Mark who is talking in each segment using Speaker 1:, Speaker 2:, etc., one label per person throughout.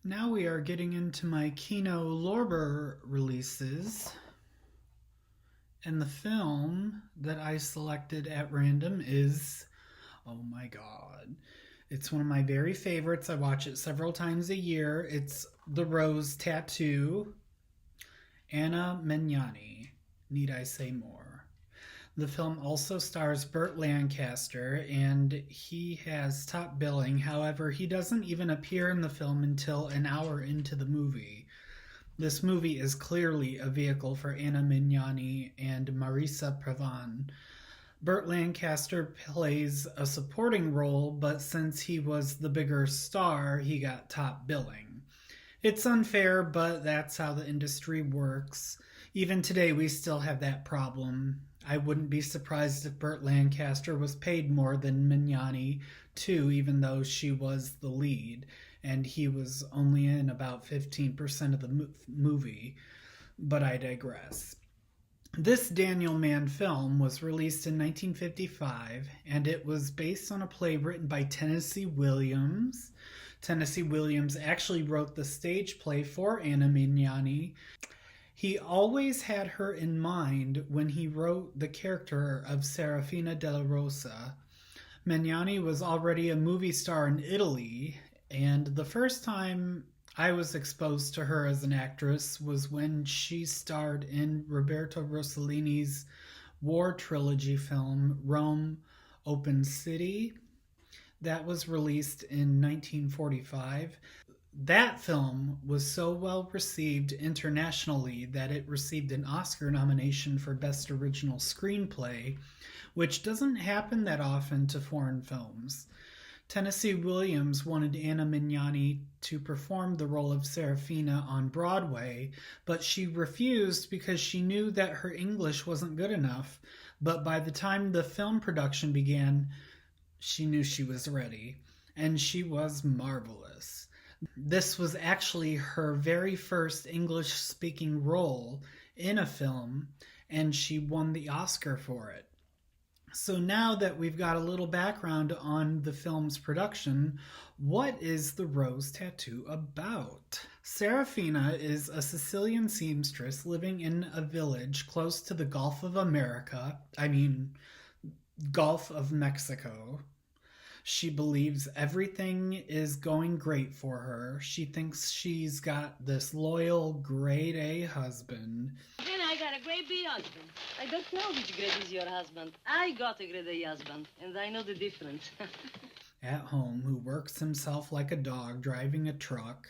Speaker 1: Now we are getting into my Kino Lorber releases, and the film that I selected at random is, oh my god, it's one of my very favorites. I watch it several times a year. It's The Rose Tattoo, Anna Magnani. Need I say more? The film also stars Burt Lancaster, and he has top billing. However, he doesn't even appear in the film until an hour into the movie. This movie is clearly a vehicle for Anna Magnani and Marisa Pavan. Burt Lancaster plays a supporting role, but since he was the bigger star, he got top billing. It's unfair, but that's how the industry works. Even today, we still have that problem. I wouldn't be surprised if Burt Lancaster was paid more than Magnani, too, even though she was the lead, and he was only in about 15% of the movie. But I digress. This Daniel Mann film was released in 1955, and it was based on a play written by Tennessee Williams. Tennessee Williams actually wrote the stage play for Anna Magnani. He always had her in mind when he wrote the character of Serafina della Rosa. Magnani was already a movie star in Italy, and the first time I was exposed to her as an actress was when she starred in Roberto Rossellini's war trilogy film Rome Open City. That was released in 1945. That film was so well received internationally that it received an Oscar nomination for Best Original Screenplay, which doesn't happen that often to foreign films. Tennessee Williams wanted Anna Magnani to perform the role of Serafina on Broadway, but she refused because she knew that her English wasn't good enough. But by the time the film production began, she knew she was ready, and she was marvelous. This was actually her very first English-speaking role in a film, and she won the Oscar for it. So now that we've got a little background on the film's production, what is The Rose Tattoo about? Serafina is a Sicilian seamstress living in a village close to the Gulf of Gulf of Mexico. She believes everything is going great for her. She thinks she's got this loyal, grade A husband.
Speaker 2: And I got a grade B husband. I don't know which grade is your husband. I got a grade A husband, and I know the difference.
Speaker 1: At home, who works himself like a dog driving a truck.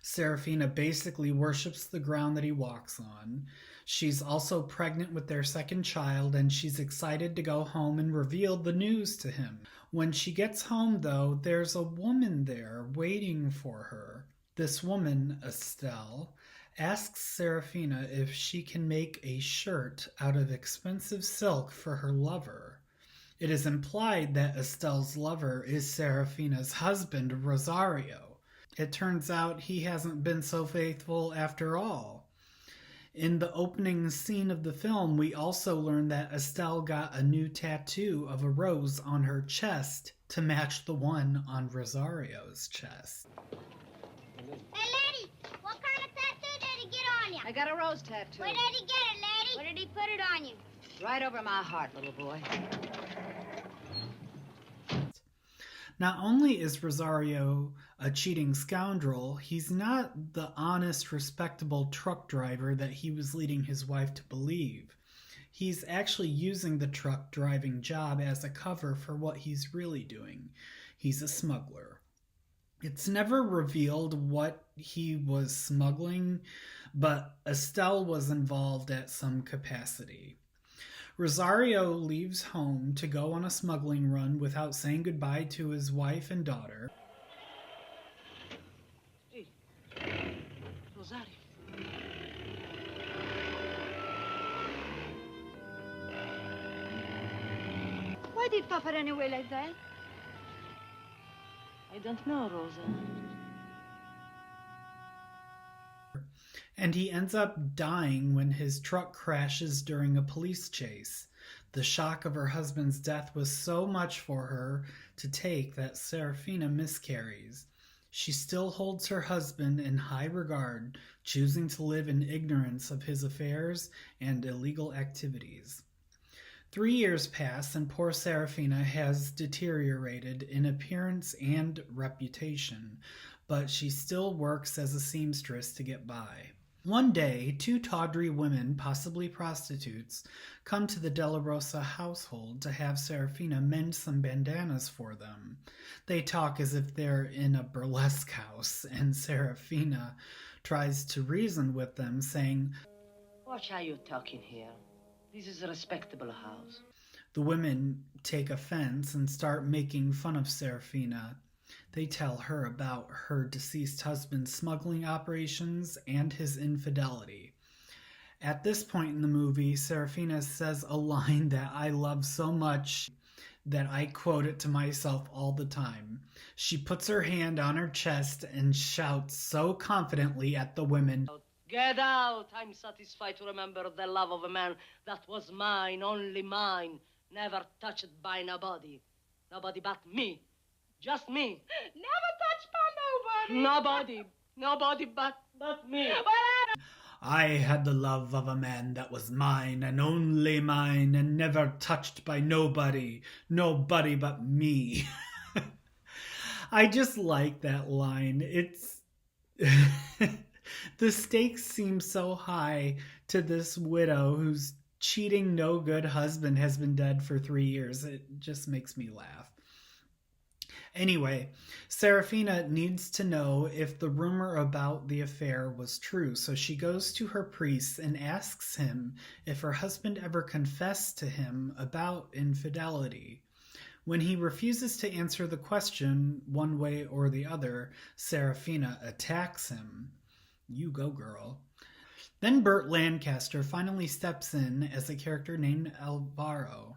Speaker 1: Serafina basically worships the ground that he walks on. She's also pregnant with their second child, and she's excited to go home and reveal the news to him. When she gets home, though, there's a woman there waiting for her. This woman, Estelle, asks Serafina if she can make a shirt out of expensive silk for her lover. It is implied that Estelle's lover is Serafina's husband, Rosario. It turns out he hasn't been so faithful after all. In the opening scene of the film, we also learn that Estelle got a new tattoo of a rose on her chest to match the one on Rosario's chest.
Speaker 3: Hey, lady, what kind of tattoo did he get on you?
Speaker 2: I got a rose tattoo.
Speaker 3: Where did he get it, lady? Where did he put it on you?
Speaker 2: Right over my heart, little boy.
Speaker 1: Not only is Rosario a cheating scoundrel, he's not the honest, respectable truck driver that he was leading his wife to believe. He's actually using the truck driving job as a cover for what he's really doing. He's a smuggler. It's never revealed what he was smuggling, but Estelle was involved at some capacity. Rosario leaves home to go on a smuggling run without saying goodbye to his wife and daughter.
Speaker 2: Hey, Rosario.
Speaker 3: Why did Papa run away like that?
Speaker 2: I don't know, Rosa.
Speaker 1: And he ends up dying when his truck crashes during a police chase. The shock of her husband's death was so much for her to take that Serafina miscarries. She still holds her husband in high regard, choosing to live in ignorance of his affairs and illegal activities. 3 years pass, and poor Serafina has deteriorated in appearance and reputation, but she still works as a seamstress to get by. One day, 2 tawdry women, possibly prostitutes, come to the Della Rosa household to have Serafina mend some bandanas for them. They talk as if they're in a burlesque house, and Serafina tries to reason with them, saying,
Speaker 2: What are you talking here? This is a respectable house.
Speaker 1: The women take offense and start making fun of Serafina. They tell her about her deceased husband's smuggling operations and his infidelity. At this point in the movie, Serafina says a line that I love so much that I quote it to myself all the time. She puts her hand on her chest and shouts so confidently at the women,
Speaker 2: Get out! I'm satisfied to remember the love of a man that was mine, only mine, never touched by nobody. Nobody but me. Just me.
Speaker 3: Never touched by nobody.
Speaker 2: Nobody but me.
Speaker 1: I had the love of a man that was mine and only mine and never touched by nobody but me. I just like that line. It's the stakes seem so high to this widow whose cheating no good husband has been dead for 3 years. It just makes me laugh. Anyway, Serafina needs to know if the rumor about the affair was true, so she goes to her priest and asks him if her husband ever confessed to him about infidelity. When he refuses to answer the question one way or the other, Serafina attacks him. You go, girl. Then Burt Lancaster finally steps in as a character named Alvaro,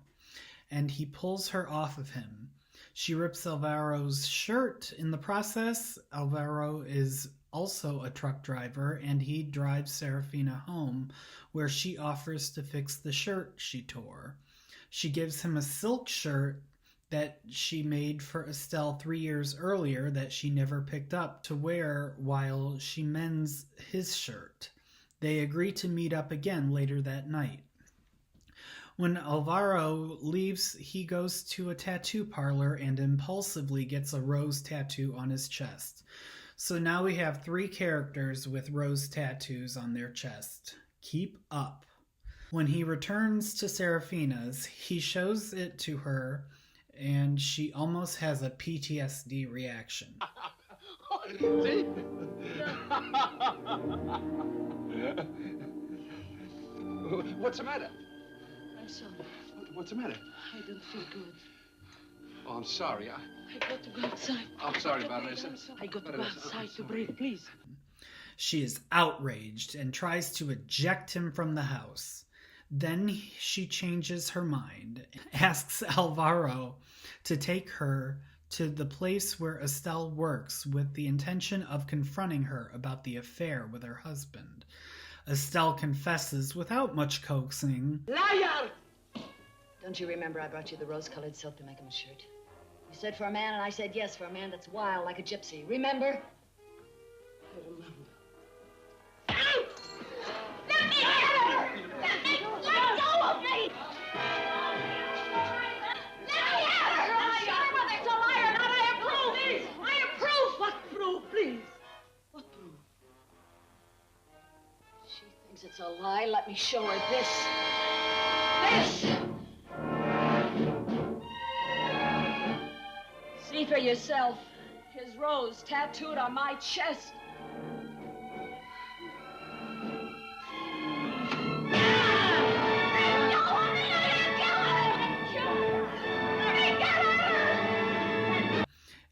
Speaker 1: and he pulls her off of him. She rips Alvaro's shirt in the process. Alvaro is also a truck driver, and he drives Serafina home, where she offers to fix the shirt she tore. She gives him a silk shirt that she made for Estelle 3 years earlier that she never picked up to wear while she mends his shirt. They agree to meet up again later that night. When Alvaro leaves, he goes to a tattoo parlor and impulsively gets a rose tattoo on his chest. So now we have 3 characters with rose tattoos on their chest. Keep up. When he returns to Serafina's, he shows it to her, and she almost has a PTSD reaction.
Speaker 4: See? What's the matter?
Speaker 2: I'm sorry.
Speaker 4: What's the matter?
Speaker 2: I don't feel good.
Speaker 4: Oh, I'm sorry.
Speaker 2: I got to go outside.
Speaker 4: I'm sorry, Vanessa.
Speaker 2: I got to go outside to breathe, please.
Speaker 1: She is outraged and tries to eject him from the house. Then she changes her mind, asks Alvaro to take her to the place where Estelle works with the intention of confronting her about the affair with her husband. Estelle confesses without much coaxing.
Speaker 2: Liar!
Speaker 5: Don't you remember I brought you the rose-colored silk to make him a shirt? You said for a man, and I said yes, for a man that's wild like a gypsy. Remember?
Speaker 2: I remember.
Speaker 3: Let me get her! Let go of me! Let me have her!
Speaker 2: It's a liar, not I approve! Please! I approve! What proof, please? What proof?
Speaker 5: She thinks it's a lie. Let me show her this. This! See for yourself. His rose tattooed on my chest.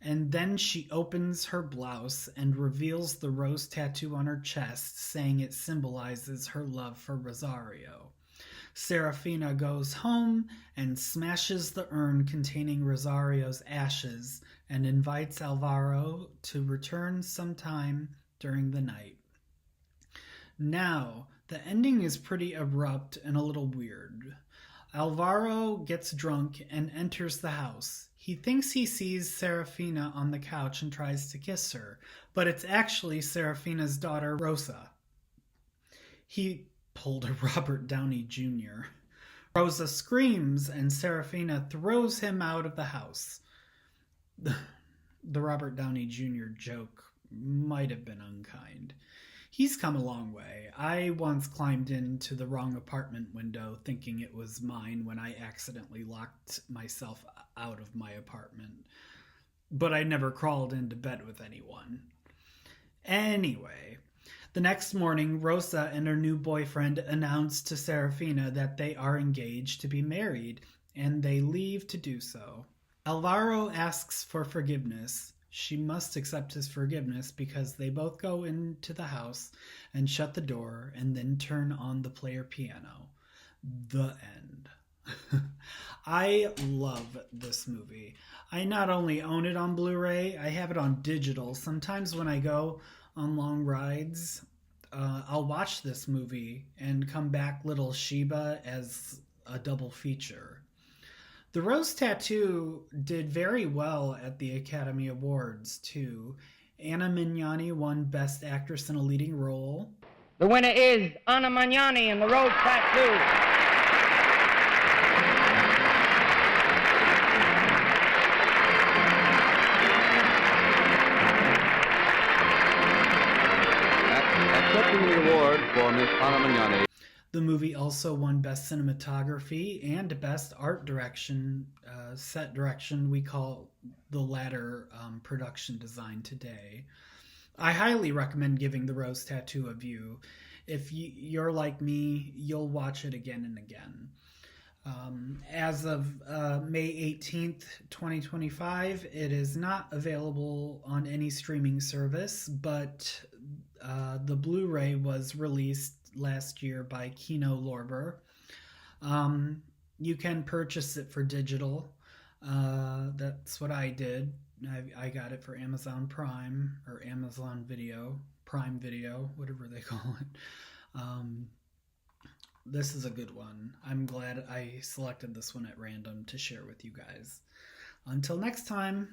Speaker 1: And then she opens her blouse and reveals the rose tattoo on her chest, saying it symbolizes her love for Rosario. Serafina goes home and smashes the urn containing Rosario's ashes and invites Alvaro to return sometime during the night. Now, the ending is pretty abrupt and a little weird. Alvaro gets drunk and enters the house. He thinks he sees Serafina on the couch and tries to kiss her, but it's actually Serafina's daughter, Rosa. He pulled a Robert Downey Jr. Rosa screams and Serafina throws him out of the house. The Robert Downey Jr. joke might have been unkind. He's come a long way. I once climbed into the wrong apartment window thinking it was mine when I accidentally locked myself out of my apartment. But I never crawled into bed with anyone. Anyway, the next morning, Rosa and her new boyfriend announce to Serafina that they are engaged to be married, and they leave to do so. Alvaro asks for forgiveness. She must accept his forgiveness because they both go into the house and shut the door and then turn on the player piano. The end. I love this movie. I not only own it on Blu-ray, I have it on digital. Sometimes when I go on long rides, I'll watch this movie and come back Little Sheba as a double feature. The Rose Tattoo did very well at the Academy Awards, too. Anna Mignani won Best Actress in a Leading Role.
Speaker 6: The winner is Anna Magnani in The Rose Tattoo.
Speaker 7: Accepting the award for Miss Anna Magnani.
Speaker 1: The movie also won Best Cinematography and Best Art Direction, set direction. We call the latter production design today. I highly recommend giving The Rose Tattoo a view. If you're like me, you'll watch it again and again. As of May 18th, 2025, it is not available on any streaming service, but the Blu-ray was released last year by Kino Lorber. You can purchase it for digital. That's what I did. I got it for Amazon Prime or Amazon Video, Prime Video, whatever they call it. This is a good one. I'm glad I selected this one at random to share with you guys. Until next time.